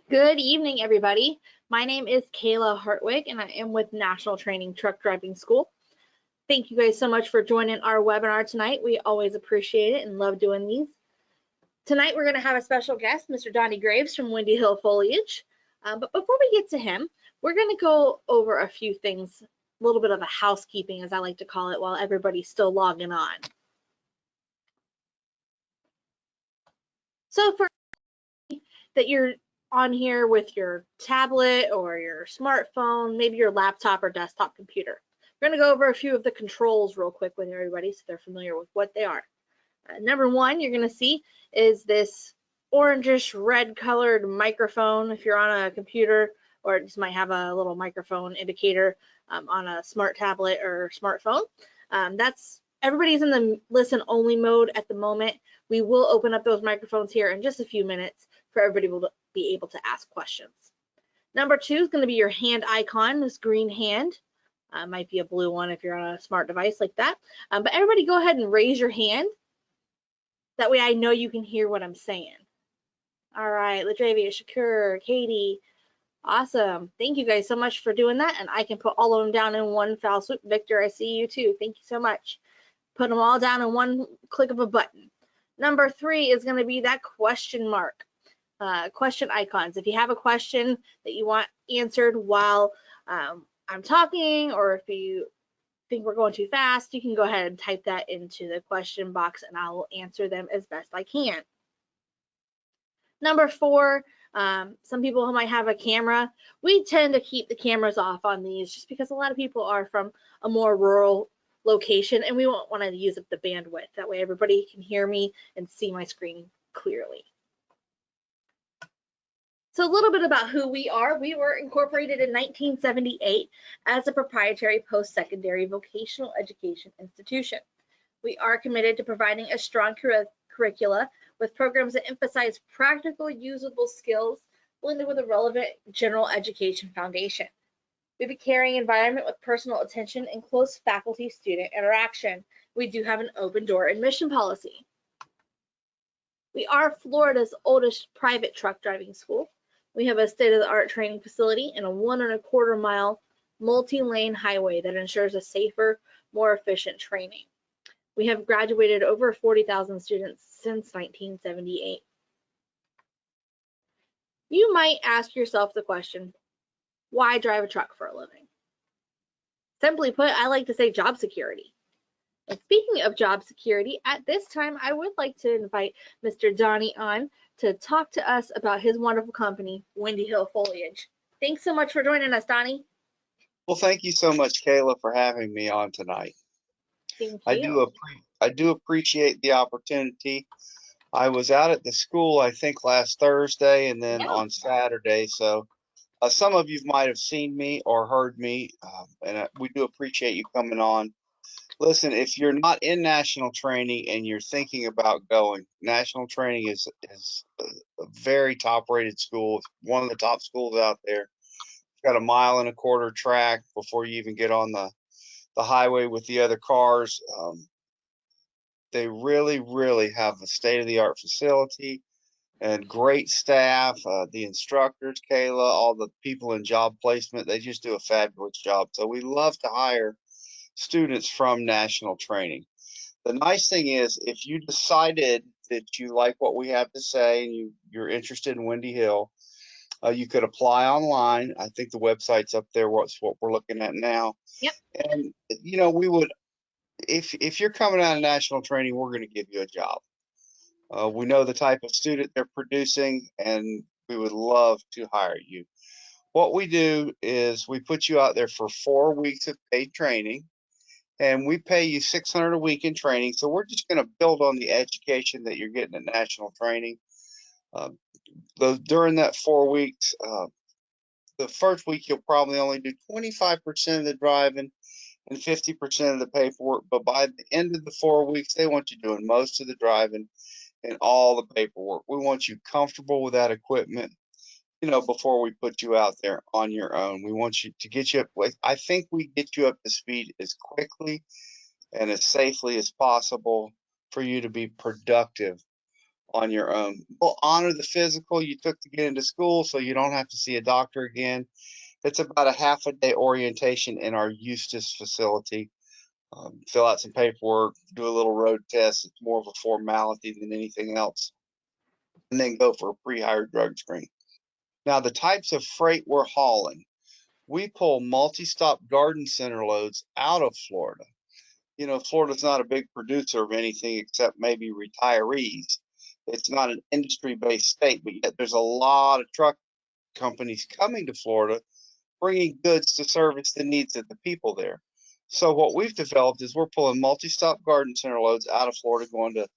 Good evening, everybody. My name is Kayla Hartwig, and I am with National Training Truck Driving School. Thank you guys so much for joining our webinar tonight. We always appreciate it and love doing these. Tonight, we're going to have a special guest, Mr. Donnie Graves from Windy Hill Foliage. But before we get to him, we're going to go over a few things, a little bit of a housekeeping, as I like to call it, while everybody's still logging on. So for that you're on here with your tablet or your smartphone, maybe your laptop or desktop computer. We're going to go over a few of the controls real quick with everybody so they're familiar with what they are. Number one you're going to see is this orangish red colored microphone if you're on a computer, or it just might have a little microphone indicator on a smart tablet or smartphone. That's everybody's in the listen only mode at the moment. We will open up those microphones here in just a few minutes for everybody to be able to ask questions. Number two is going to be your hand icon, this green hand. Might be a blue one if you're on a smart device like that. But everybody go ahead and raise your hand. That way I know you can hear what I'm saying. All right, Ladravia, Shakur, Katie. Awesome. Thank you guys so much for doing that. And I can put all of them down in one foul swoop. Victor, I see you too. Thank you so much. Put them all down in one click of a button. Number three is going to be that question mark. Question icons. If you have a question that you want answered while I'm talking, or if you think we're going too fast, you can go ahead and type that into the question box and I will answer them as best I can. Number four, some people who might have a camera, we tend to keep the cameras off on these just because a lot of people are from a more rural location and we won't want to use up the bandwidth. That way everybody can hear me and see my screen clearly. So a little bit about who we are. We were incorporated in 1978 as a proprietary post-secondary vocational education institution. We are committed to providing a strong curricula with programs that emphasize practical, usable skills blended with a relevant general education foundation. We have a caring environment with personal attention and close faculty-student interaction. We do have an open door admission policy. We are Florida's oldest private truck driving school. We have a state-of-the-art training facility and a 1.25 mile multi-lane highway that ensures a safer, more efficient training. We have graduated over 40,000 students since 1978. You might ask yourself the question, why drive a truck for a living? Simply put, I like to say job security. And speaking of job security, at this time, I would like to invite Mr. Donnie on to talk to us about his wonderful company, Windy Hill Foliage. Thanks so much for joining us, Donnie. Well, thank you so much, Kayla, for having me on tonight. Thank I you. do appreciate the opportunity. I was out at the school, I think, last Thursday and then on Saturday. So some of you might have seen me or heard me, and we do appreciate you coming on. Listen, if you're not in national training and you're thinking about going, national training is a very top-rated school. It's one of the top schools out there. It's got a 1.25 mile track before you even get on the highway with the other cars. They really have a state-of-the-art facility and great staff. The instructors, Kayla, all the people in job placement, they just do a fabulous job. So we love to hire students from national training. The nice thing is, if you decided that you like what we have to say and you're interested in Windy Hill, you could apply online. I think the website's up there. What's what we're looking at now. Yep. And we would, if you're coming out of national training, we're going to give you a job. We know the type of student they're producing, and we would love to hire you. What we do is we put you out there for 4 weeks of paid training, and we pay you $600 a week in training. So we're just going to build on the education that you're getting at national training. During that 4 weeks, the first week you'll probably only do 25% of the driving and 50% of the paperwork, but by the end of the 4 weeks, they want you doing most of the driving and all the paperwork. We want you comfortable with that equipment, before we put you out there on your own. We want you to get you up. I think we get you up to speed as quickly and as safely as possible for you to be productive on your own. We'll honor the physical you took to get into school, so you don't have to see a doctor again. It's about a half a day orientation in our Eustis facility. Fill out some paperwork, do a little road test. It's more of a formality than anything else, and then go for a pre-hired drug screen. Now, the types of freight we're hauling, we pull multi-stop garden center loads out of Florida. You know, Florida's not a big producer of anything except maybe retirees. It's not an industry-based state, but yet there's a lot of truck companies coming to Florida, bringing goods to service the needs of the people there. So what we've developed is we're pulling multi-stop garden center loads out of Florida, going to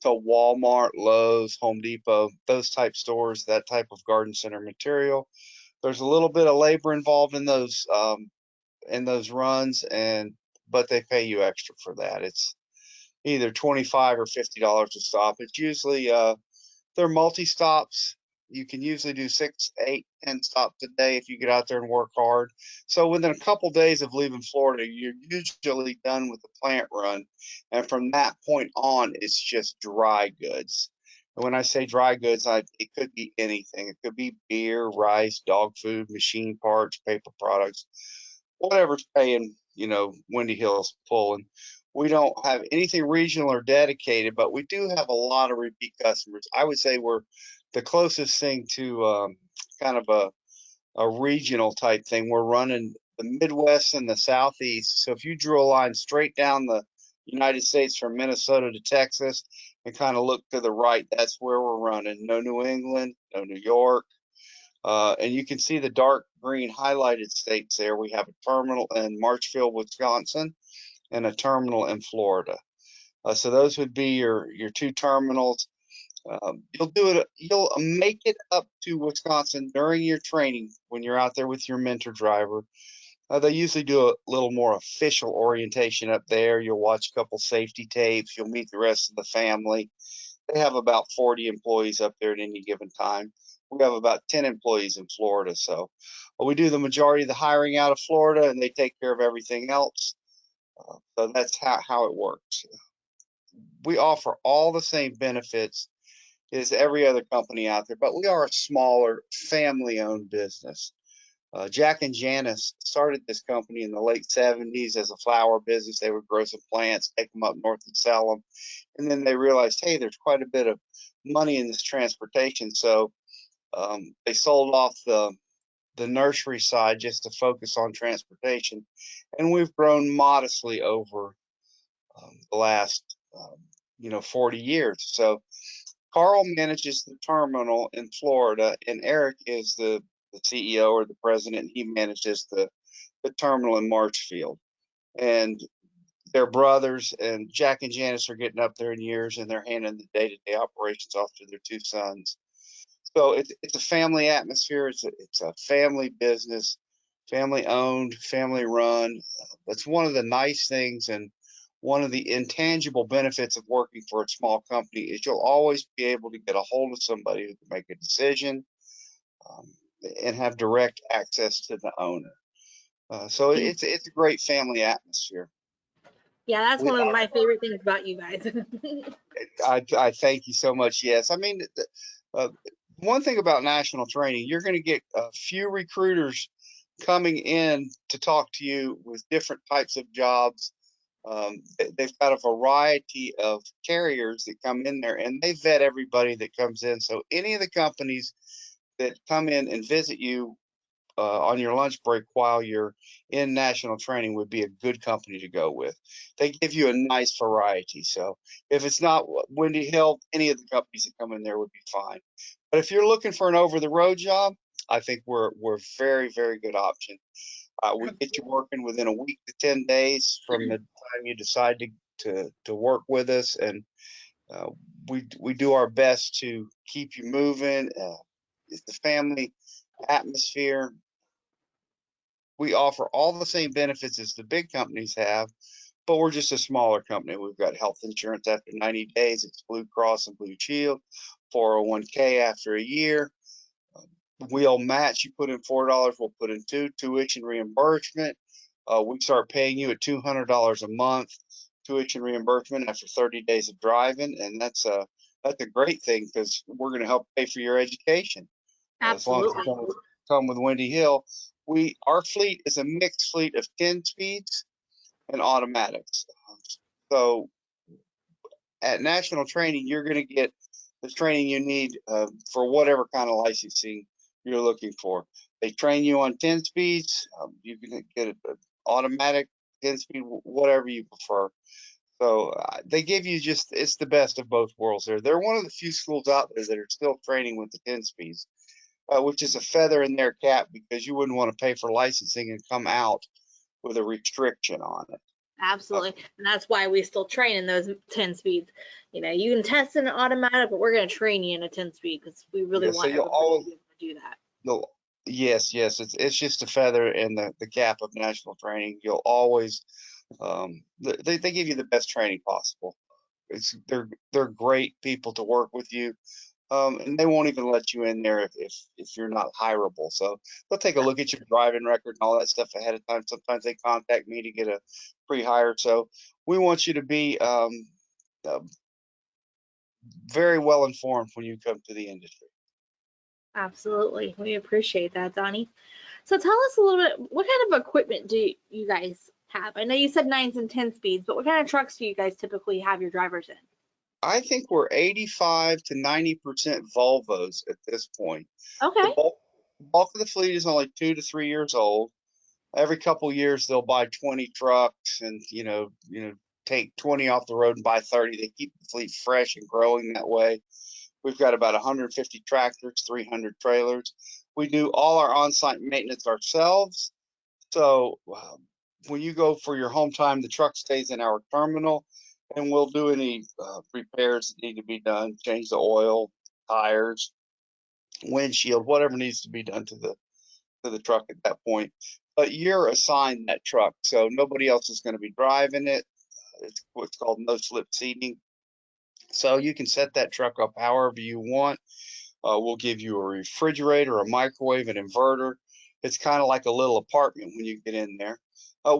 Walmart, Lowe's, Home Depot, those type stores, that type of garden center material. There's a little bit of labor involved in those runs, but they pay you extra for that. It's either $25 or $50 a stop. It's usually they're multi-stops. You can usually do 6, 8, 10 stops a day if you get out there and work hard. So within a couple days of leaving Florida, you're usually done with the plant run. And from that point on, it's just dry goods. And when I say dry goods, it could be anything. It could be beer, rice, dog food, machine parts, paper products, whatever's paying, Windy Hill's pulling. We don't have anything regional or dedicated, but we do have a lot of repeat customers. I would say we're the closest thing to kind of a regional type thing. We're running the Midwest and the Southeast. So if you drew a line straight down the United States from Minnesota to Texas and kind of look to the right, that's where we're running. No New England, no New York. And you can see the dark green highlighted states there. We have a terminal in Marshfield, Wisconsin, and a terminal in Florida. So those would be your two terminals. You'll make it up to Wisconsin during your training when you're out there with your mentor driver. They usually do a little more official orientation up there. You'll watch a couple safety tapes. You'll meet the rest of the family. They have about 40 employees up there at any given time. We have about 10 employees in Florida. So we do the majority of the hiring out of Florida, and they take care of everything else. So that's how it works. We offer all the same benefits as every other company out there, but we are a smaller family-owned business. Jack and Janice started this company in the late 70s as a flower business. They would grow some plants, take them up north and sell them. And then they realized, hey, there's quite a bit of money in this transportation. So they sold off the nursery side just to focus on transportation. And we've grown modestly over the last 40 years. So Carl manages the terminal in Florida, and Eric is the CEO or the president. He manages the terminal in Marshfield. And they're brothers, and Jack and Janice are getting up there in years, and they're handing the day-to-day operations off to their two sons. So it's a family atmosphere. It's a family business, family owned, family run. That's one of the nice things, and one of the intangible benefits of working for a small company is you'll always be able to get a hold of somebody who can make a decision and have direct access to the owner. So it's a great family atmosphere. Yeah, that's one of my favorite things about you guys. I thank you so much. Yes, I mean, one thing about national training, you're going to get a few recruiters coming in to talk to you with different types of jobs. They've got a variety of carriers that come in there, and they vet everybody that comes in. So any of the companies that come in and visit you on your lunch break while you're in national training would be a good company to go with. They give you a nice variety. So if it's not Windy Hill, any of the companies that come in there would be fine. But if you're looking for an over-the-road job, I think we're very, very good option. We get you working within a week to 10 days from the time you decide to work with us, and we do our best to keep you moving. It's the family atmosphere. We offer all the same benefits as the big companies have, but we're just a smaller company. We've got health insurance after 90 days. It's Blue Cross and Blue Shield, 401k after a year. We'll match. You put in $4, we'll put in $2. Tuition reimbursement. We start paying you at $200 a month tuition reimbursement after 30 days of driving, and that's that's a great thing because we're going to help pay for your education. As long as you Absolutely. come with Windy Hill, our fleet is a mixed fleet of 10 speeds and automatics. So at national training, you're going to get the training you need for whatever kind of licensing you're looking for. They train you on 10 speeds. You can get an automatic 10 speed, whatever you prefer. So they give you it's the best of both worlds there. They're one of the few schools out there that are still training with the 10 speeds, which is a feather in their cap because you wouldn't want to pay for licensing and come out with a restriction on it. Absolutely. And that's why we still train in those 10 speeds. You know, you can test in an automatic, but we're going to train you in a 10 speed because we really Yeah, so want you'll everybody always to be able to do that. you'll yes, it's just a feather in the cap of national training. You'll always they give you the best training possible. They're great people to work with you. And they won't even let you in there if you're not hireable. So they'll take a look at your driving record and all that stuff ahead of time. Sometimes they contact me to get a pre-hire. So we want you to be uh, very well informed when you come to the industry. Absolutely. We appreciate that, Donnie. So tell us a little bit, what kind of equipment do you guys have? I know you said 9s and 10 speeds, but what kind of trucks do you guys typically have your drivers in? I think we're 85 to 90% Volvos at this point. The Okay. bulk of the fleet is only 2 to 3 years old. Every couple years they'll buy 20 trucks and take 20 off the road and buy 30. They keep the fleet fresh and growing that way. We've got about 150 tractors, 300 trailers. We do all our on-site maintenance ourselves. So when you go for your home time, the truck stays in our terminal, and we'll do any repairs that need to be done, change the oil, tires, windshield, whatever needs to be done to the truck at that point. But you're assigned that truck, so nobody else is going to be driving it. It's what's called no slip seating. So you can set that truck up however you want. We'll give you a refrigerator, a microwave, an inverter. It's kind of like a little apartment when you get in there.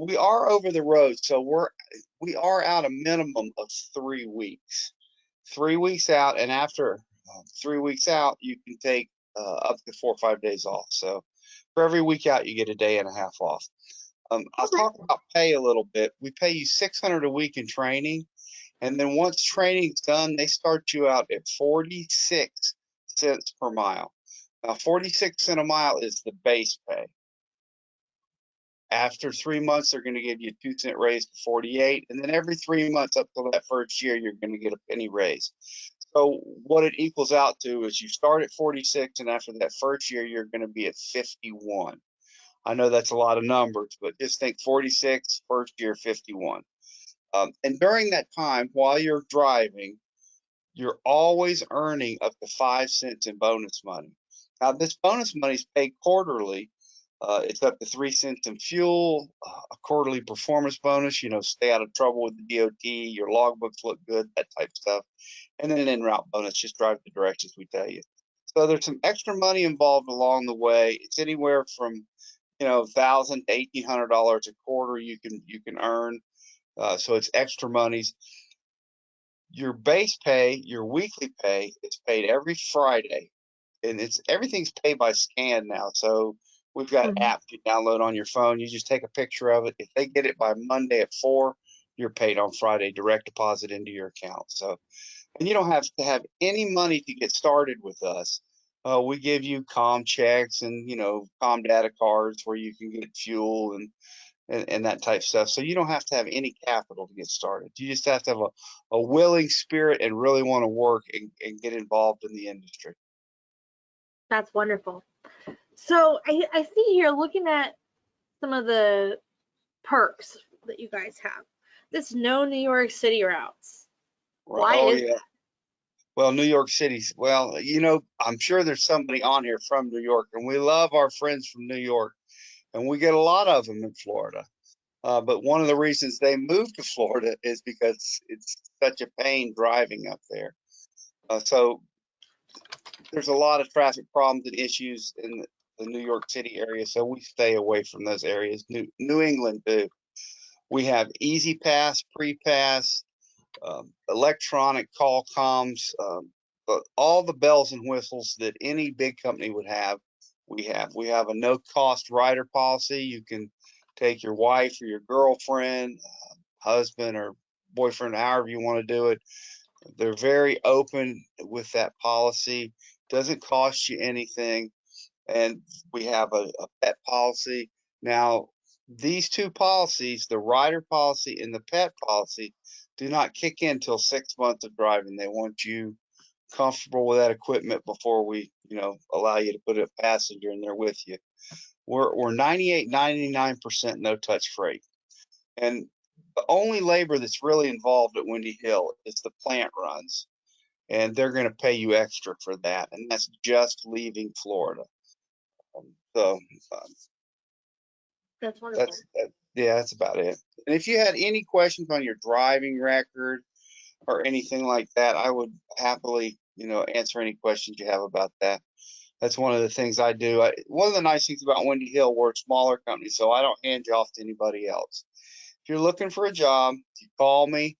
We are over the road, so we are out a minimum of 3 weeks. 3 weeks out, and after 3 weeks out, you can take up to 4 or 5 days off. So for every week out, you get a day and a half off. I'll Okay. talk about pay a little bit. We pay you $600 a week in training, and then once training's done, they start you out at 46 cents per mile. Now, 46 cents a mile is the base pay. After 3 months, they're going to give you a 2 cent raise to 48, and then every 3 months up till that first year, you're going to get a penny raise. So what it equals out to is you start at 46, and after that first year, you're going to be at 51. I know that's a lot of numbers, but just think 46, first year, 51. And during that time, while you're driving, you're always earning up to 5 cents in bonus money. Now, this bonus money is paid quarterly. It's up to 3 cents in fuel, a quarterly performance bonus, stay out of trouble with the DOT, your logbooks look good, that type of stuff. And then an en route bonus, just drive the directions we tell you. So there's some extra money involved along the way. It's anywhere from $1,000 to $1,800 a quarter you can earn. So it's extra monies. Your base pay, your weekly pay, is paid every Friday, and everything's paid by scan now. So we've got Mhm. apps you download on your phone. You just take a picture of it. If they get it by Monday at 4, you're paid on Friday, direct deposit into your account. So, and you don't have to have any money to get started with us. We give you com checks and com data cards where you can get fuel and that type of stuff. So you don't have to have any capital to get started. You just have to have a willing spirit and really want to work and get involved in the industry. That's wonderful. So I see here, looking at some of the perks that you guys have. This no New York City routes. Right. Why Oh is yeah. Well, New York City's, well, I'm sure there's somebody on here from New York, and we love our friends from New York, and we get a lot of them in Florida. But one of the reasons they moved to Florida is because it's such a pain driving up there. So there's a lot of traffic problems and issues in the New York City area, so we stay away from those areas. New England too. We have Easy Pass, Pre Pass, electronic call comms, but all the bells and whistles that any big company would have, we have. We have a no-cost rider policy. You can take your wife or your girlfriend, husband or boyfriend, however you want to do it. They're very open with that policy. Doesn't cost you anything. And we have a pet policy. Now, these two policies, the rider policy and the pet policy, do not kick in till 6 months of driving. They want you comfortable with that equipment before we, allow you to put a passenger in there with you. We're 98, 99% no touch freight. And the only labor that's really involved at Windy Hill is the plant runs. And they're going to pay you extra for that. And that's just leaving Florida. So That's wonderful. that's about it. And if you had any questions on your driving record or anything like that, I would happily, answer any questions you have about that. That's one of the things I do. One of the nice things about Windy Hill, we're a smaller company, so I don't hand you off to anybody else. If you're looking for a job, you call me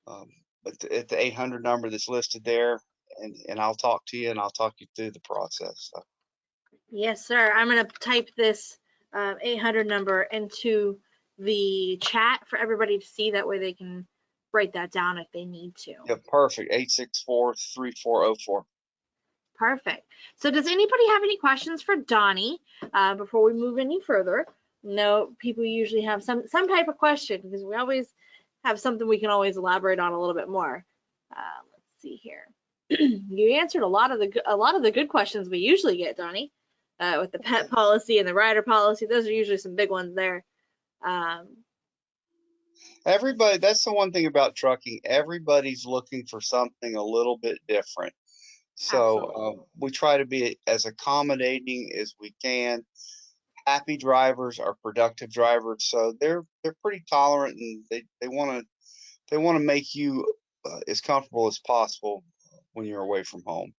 at the 800 number that's listed there, and I'll talk to you, and I'll talk you through the process. So. Yes, sir. I'm going to type this 800 number into the chat for everybody to see. That way they can write that down if they need to. Yeah, perfect. 864-3404. Perfect. So does anybody have any questions for Donnie before we move any further? No, people usually have some type of question because we always have something we can always elaborate on a little bit more. Let's see here. You answered a lot of the good questions we usually get, Donnie, with the pet policy and the rider policy. Those are usually some big ones there. Everybody, that's the one thing about trucking. Everybody's looking for something a little bit different. So we try to be as accommodating as we can. Happy drivers are productive drivers, so they're pretty tolerant, and they want to make you as comfortable as possible when you're away from home.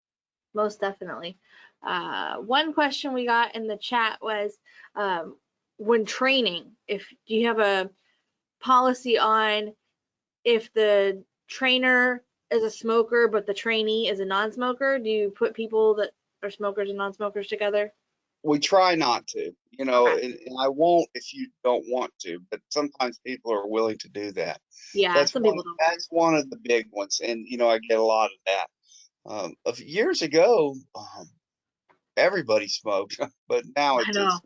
Most definitely. One question we got in the chat was when training, do you have a policy on if the trainer is a smoker but the trainee is a non-smoker? Do you put people that are smokers and non-smokers together? We try not to, Okay. and I won't if you don't want to, but sometimes people are willing to do that. Yeah, some people don't. That's one of the big ones, and I get a lot of that. Of years ago, everybody smoked, but now I know.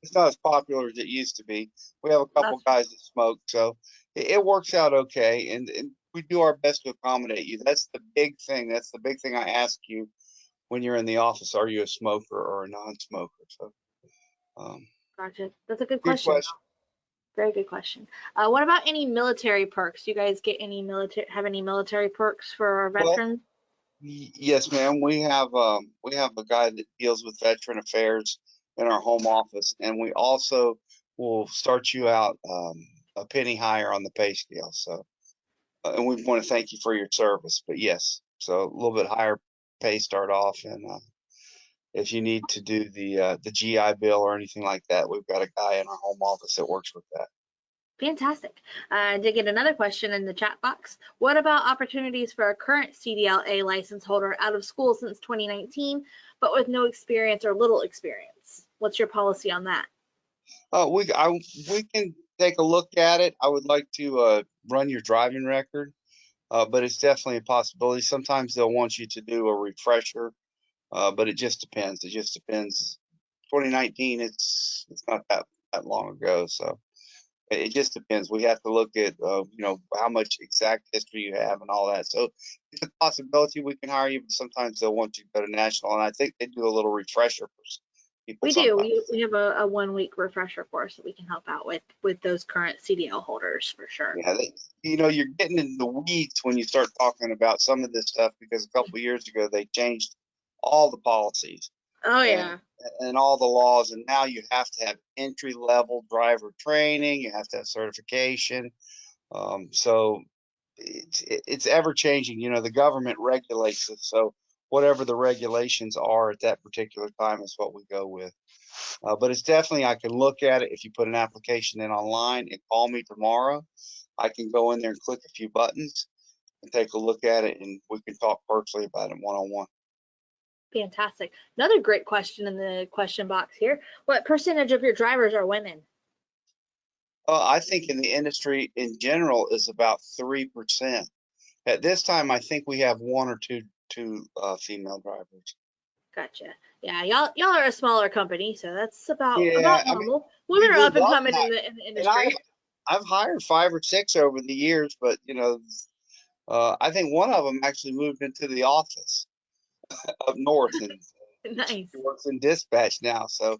it's not as popular as it used to be. We have a couple guys that smoke, so it works out okay, and we do our best to accommodate you. That's the big thing. That's the big thing I ask you when you're in the office. Are you a smoker or a non-smoker? So, gotcha. That's a good question. question. Very good question. What about any military perks? Do you guys get any military perks for our veterans? Yes, ma'am. We have a guy that deals with veteran affairs in our home office, and we also will start you out a penny higher on the pay scale. So, and we want to thank you for your service. But yes, so a little bit higher pay start off, and if you need to do the GI Bill or anything like that, we've got a guy in our home office that works with that. Fantastic. I did get another question in the chat box. What about opportunities for a current CDL license holder out of school since 2019, but with no experience or little experience? What's your policy on that? We can take a look at it. I would like to run your driving record, but it's definitely a possibility. Sometimes they'll want you to do a refresher, but it just depends. It just depends. 2019, it's not that long ago, so it just depends. We have to look at how much exact history you have and all that. So it's a possibility we can hire you, but sometimes they'll want you to go to national, and I think they do a little refresher for people. We do. We have a 1 week refresher course that we can help out with those current CDL holders for sure. Yeah, you're getting in the weeds when you start talking about some of this stuff, because a couple of years ago they changed all the policies. Oh yeah. And all the laws, and now you have to have entry-level driver training. You have to have certification. So it's ever changing. The government regulates it. So whatever the regulations are at that particular time is what we go with. But it's definitely, I can look at it. If you put an application in online and call me tomorrow, I can go in there and click a few buttons and take a look at it, and we can talk personally about it one-on-one. Fantastic. Another great question in the question box here. What percentage of your drivers are women? I think in the industry in general is about 3%. At this time, I think we have one or two female drivers. Gotcha. Yeah, y'all are a smaller company, so that's about Yeah, I mean, normal. Women we've are up moved and up, coming in the and I've industry. I've hired 5 or 6 over the years, but I think one of them actually moved into the office up north, and Nice. she works in dispatch now. So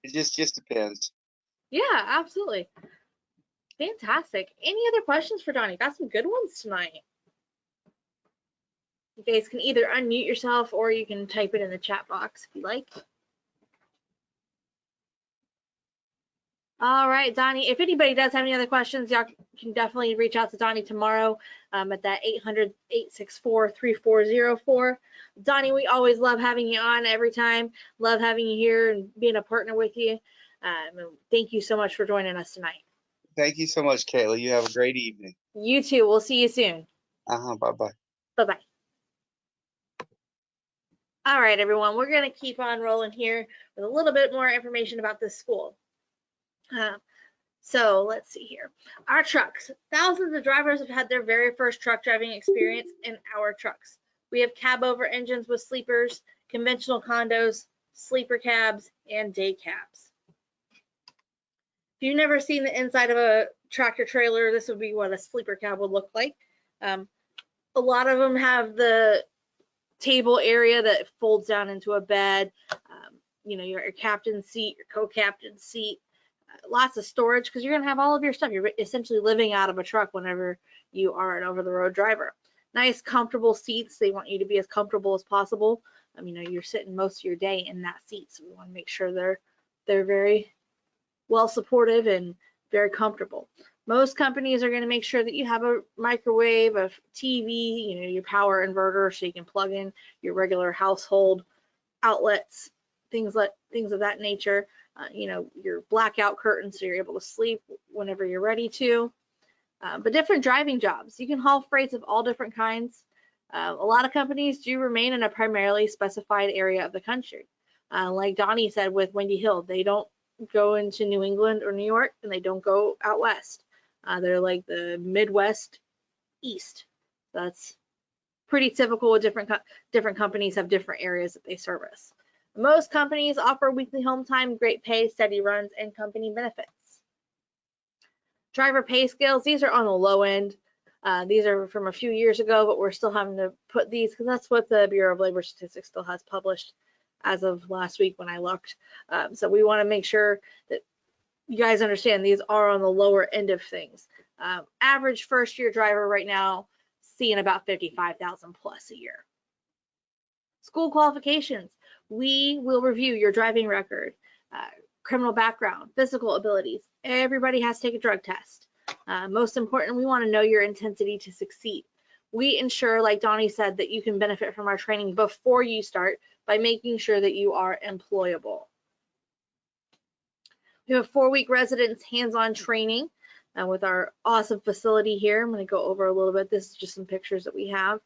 it just depends. Yeah, absolutely. Fantastic. Any other questions for Donnie? Got some good ones tonight. You guys can either unmute yourself or you can type it in the chat box if you like. All right, Donnie, if anybody does have any other questions, y'all can definitely reach out to Donnie tomorrow at that 800-864-3404. Donnie, we always love having you on every time. Love having you here and being a partner with you. Thank you so much for joining us tonight. Thank you so much, Kayla. You have a great evening. You too. We'll see you soon. Bye-bye. Bye-bye. All right, everyone, we're going to keep on rolling here with a little bit more information about this school. So let's see here. Our trucks. Thousands of drivers have had their very first truck driving experience in our trucks. We have cab over engines with sleepers, conventional condos, sleeper cabs, and day cabs. If you've never seen the inside of a tractor trailer, this would be what a sleeper cab would look like. A lot of them have the table area that folds down into a bed. Your captain's seat, your co-captain's seat. Lots of storage because you're going to have all of your stuff. You're essentially living out of a truck whenever you are an over-the-road driver. Nice, comfortable seats. They want you to be as comfortable as possible. You're sitting most of your day in that seat, so we want to make sure they're very well supportive and very comfortable. Most companies are going to make sure that you have a microwave, a TV, your power inverter, so you can plug in your regular household outlets, things of that nature. Your blackout curtains so you're able to sleep whenever you're ready to. But different driving jobs. You can haul freights of all different kinds. A lot of companies do remain in a primarily specified area of the country. Like Donnie said with Windy Hill, they don't go into New England or New York, and they don't go out west. They're like the Midwest East. That's pretty typical with different companies have different areas that they service. Most companies offer weekly home time, great pay, steady runs, and company benefits. Driver pay scales, these are on the low end. These are from a few years ago, but we're still having to put these because that's what the Bureau of Labor Statistics still has published as of last week when I looked. So we want to make sure that you guys understand these are on the lower end of things. Average first year driver right now seeing about $55,000 plus a year. School qualifications. We will review your driving record, criminal background, physical abilities. Everybody has to take a drug test. Most important, we want to know your intensity to succeed. We ensure, like Donnie said, that you can benefit from our training before you start by making sure that you are employable. We have a 4-week residence hands-on training with our awesome facility here. I'm going to go over a little bit. This is just some pictures that we have.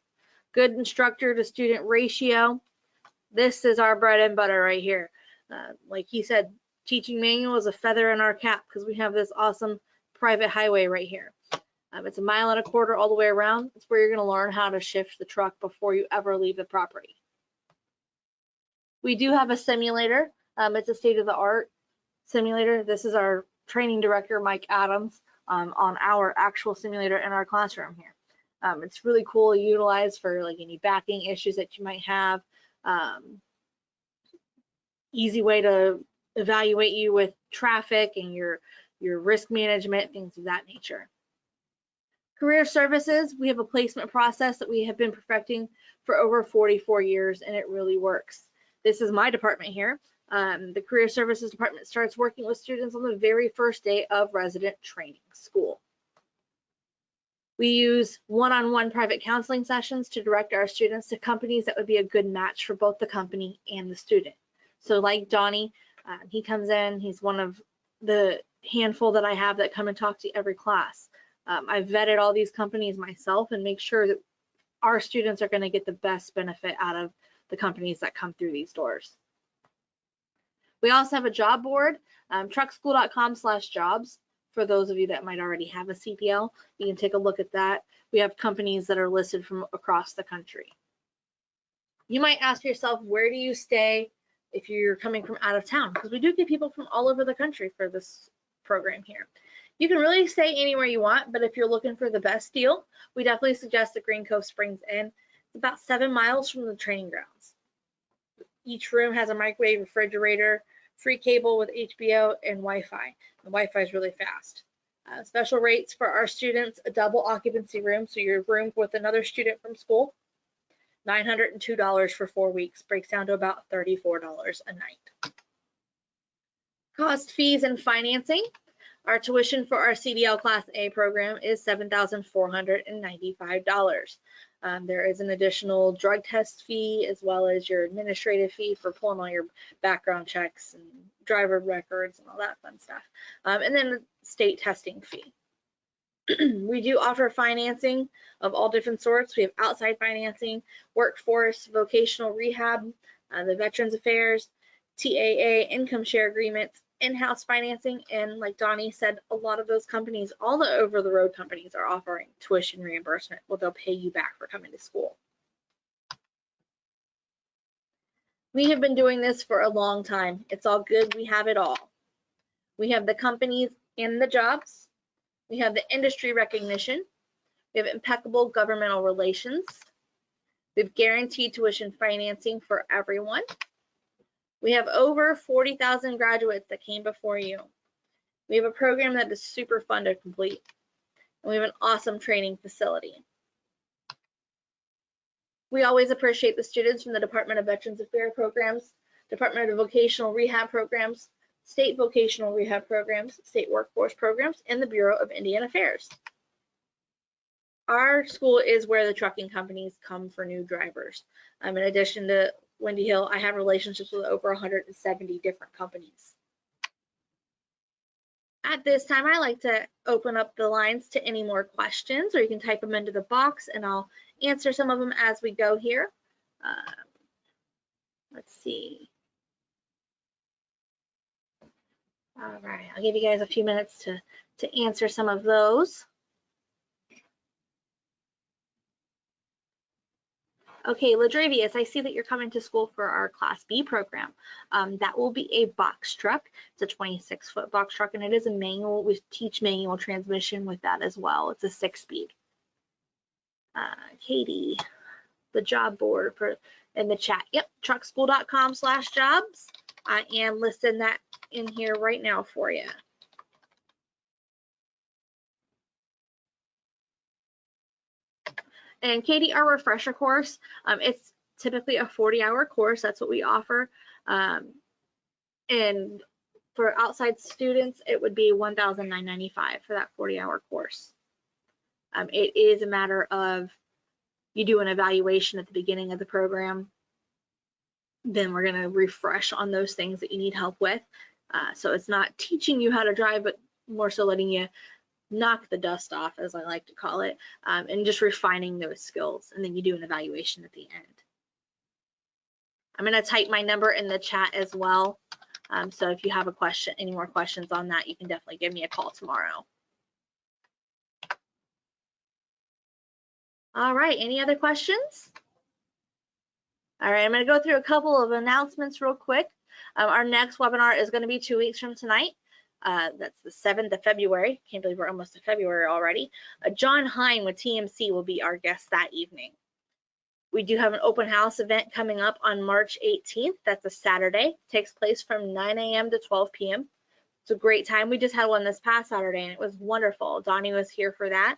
Good instructor to student ratio. This is our bread and butter right here. Like he said, teaching manual is a feather in our cap because we have this awesome private highway right here. It's 1.25 miles all the way around. It's where you're going to learn how to shift the truck before you ever leave the property. We do have a simulator. It's a state-of-the-art simulator. This is our training director, Mike Adams, on our actual simulator in our classroom here. It's really cool to utilize for like any backing issues that you might have. Easy way to evaluate you with traffic and your risk management, things of that nature. Career services, we have a placement process that we have been perfecting for over 44 years, and it really works. This is my department here. The career services department starts working with students on the very first day of resident training school. We use one-on-one private counseling sessions to direct our students to companies that would be a good match for both the company and the student. So like Donnie, he comes in, he's one of the handful that I have that come and talk to every class. I've vetted all these companies myself and make sure that our students are going to get the best benefit out of the companies that come through these doors. We also have a job board, truckschool.com/jobs. For those of you that might already have a CDL, you can take a look at that. We have companies that are listed from across the country. You might ask yourself, where do you stay if you're coming from out of town? Because we do get people from all over the country for this program here. You can really stay anywhere you want, but if you're looking for the best deal, we definitely suggest the Green Cove Springs Inn. It's about 7 miles from the training grounds. Each room has a microwave, refrigerator, free cable with HBO, and Wi-Fi. The Wi-Fi is really fast. Special rates for our students, a double occupancy room, so you're roomed with another student from school, $902 for 4 weeks, breaks down to about $34 a night. Cost, fees, and financing. Our tuition for our CDL Class A program is $7,495. There is an additional drug test fee as well as your administrative fee for pulling all your background checks and driver records and all that fun stuff. And then the state testing fee. We do offer financing of all different sorts. We have outside financing, workforce, vocational rehab, the Veterans Affairs, TAA, income share agreements, in-house financing, and like Donnie said, a lot of those companies, all the over-the-road companies, are offering tuition reimbursement. Well, they'll pay you back for coming to school. We have been doing this for a long time. It's all good. We have it all. We have the companies and the jobs. We have the industry recognition. We have impeccable governmental relations. We have guaranteed tuition financing for everyone. We have over 40,000 graduates that came before you. We have a program that is super fun to complete. And we have an awesome training facility. We always appreciate the students from the Department of Veterans Affairs programs, Department of Vocational Rehab programs, State Vocational Rehab programs, State Workforce programs, and the Bureau of Indian Affairs. Our school is where the trucking companies come for new drivers. In addition to Windy Hill, I have relationships with over 170 different companies. At this time, I like to open up the lines to any more questions, or you can type them into the box and I'll answer some of them as we go here. Let's see. All right, I'll give you guys a few minutes to answer some of those. Okay, Ladravius, I see that you're coming to school for our Class B program. That will be a box truck. It's a 26-foot box truck, and it is a manual. We teach manual transmission with that as well. It's a 6-speed. Katie, the job board in the chat. Yep, truckschool.com/jobs. I am listing that in here right now for you. And Katie, our refresher course, it's typically a 40-hour course. That's what we offer. And for outside students, it would be $1,995 for that 40-hour course. It is a matter of you do an evaluation at the beginning of the program. Then we're going to refresh on those things that you need help with. So it's not teaching you how to drive, but more so letting you knock the dust off, as I like to call it, and just refining those skills. And then you do an evaluation at the end. I'm going to type my number in the chat as well. So if you have a question, any more questions on that, you can definitely give me a call tomorrow. All right, any other questions? All right, I'm going to go through a couple of announcements real quick. Our next webinar is going to be 2 weeks from tonight. That's the 7th of February. Can't believe we're almost to February already. John Hine with TMC will be our guest that evening. We do have an open house event coming up on March 18th. That's a Saturday. It takes place from 9 a.m. to 12 p.m. It's a great time. We just had one this past Saturday and it was wonderful. Donnie was here for that.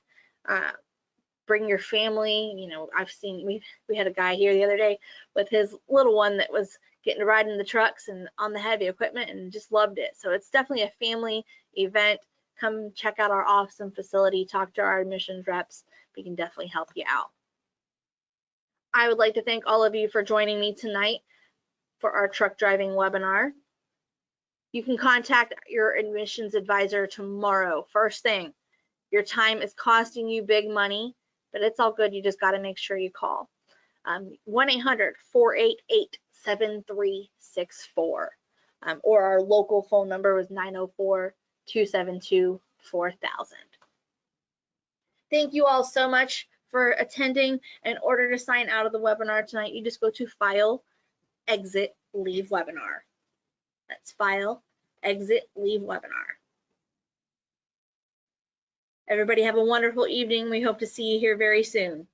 Bring your family. You know, I've seen, we had a guy here the other day with his little one that was getting to ride in the trucks and on the heavy equipment and just loved it. So it's definitely a family event. Come check out our awesome facility, talk to our admissions reps. We can definitely help you out. I would like to thank all of you for joining me tonight for our truck driving webinar. You can contact your admissions advisor tomorrow, first thing. Your time is costing you big money, but it's all good. You just got to make sure you call. 1-800-488-7364. Or our local phone number was 904-272-4000. Thank you all so much for attending. In order to sign out of the webinar tonight, you just go to File, Exit, Leave Webinar. That's File, Exit, Leave Webinar. Everybody have a wonderful evening. We hope to see you here very soon.